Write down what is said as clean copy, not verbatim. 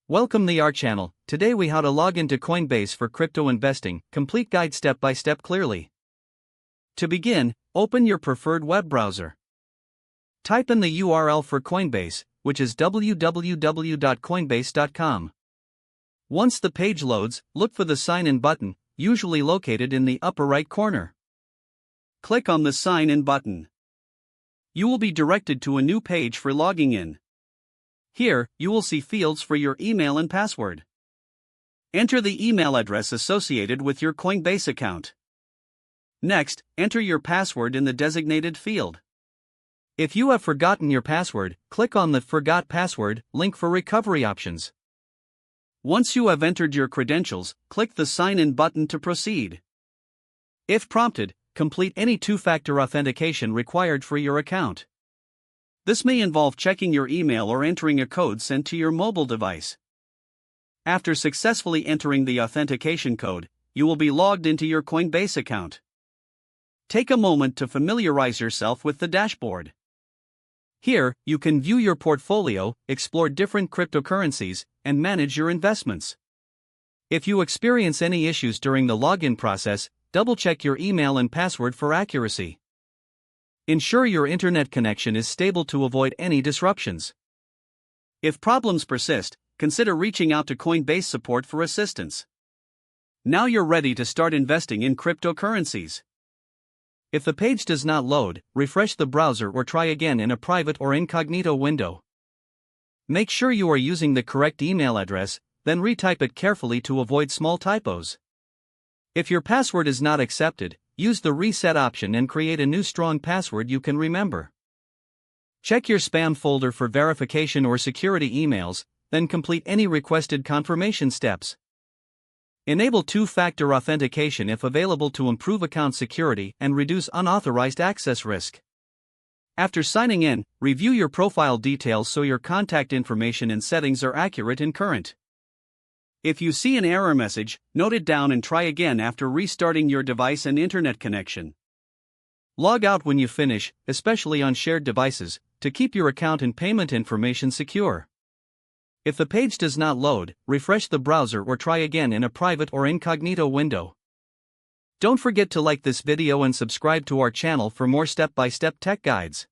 Welcome to our channel. Today we how to log into Coinbase for crypto investing, complete guide step by step clearly. To begin, open your preferred web browser. Type in the URL for Coinbase, which is www.coinbase.com. Once the page loads, look for the sign in button, usually located in the upper right corner. Click on the sign in button. You will be directed to a new page for logging in. Here, you will see fields for your email and password. Enter the email address associated with your Coinbase account. Next, enter your password in the designated field. If you have forgotten your password, click on the Forgot Password link for recovery options. Once you have entered your credentials, click the Sign In button to proceed. If prompted, complete any two-factor authentication required for your account. This may involve checking your email or entering a code sent to your mobile device. After successfully entering the authentication code, you will be logged into your Coinbase account. Take a moment to familiarize yourself with the dashboard. Here, you can view your portfolio, explore different cryptocurrencies, and manage your investments. If you experience any issues during the login process, double-check your email and password for accuracy. Ensure your internet connection is stable to avoid any disruptions. If problems persist, consider reaching out to Coinbase support for assistance. Now you're ready to start investing in cryptocurrencies. If the page does not load, refresh the browser or try again in a private or incognito window. Make sure you are using the correct email address, then retype it carefully to avoid small typos. If your password is not accepted, use the reset option and create a new strong password you can remember. Check your spam folder for verification or security emails, then complete any requested confirmation steps. Enable two-factor authentication if available to improve account security and reduce unauthorized access risk. After signing in, review your profile details so your contact information and settings are accurate and current. If you see an error message, note it down and try again after restarting your device and internet connection. Log out when you finish, especially on shared devices, to keep your account and payment information secure. If the page does not load, refresh the browser or try again in a private or incognito window. Don't forget to like this video and subscribe to our channel for more step-by-step tech guides.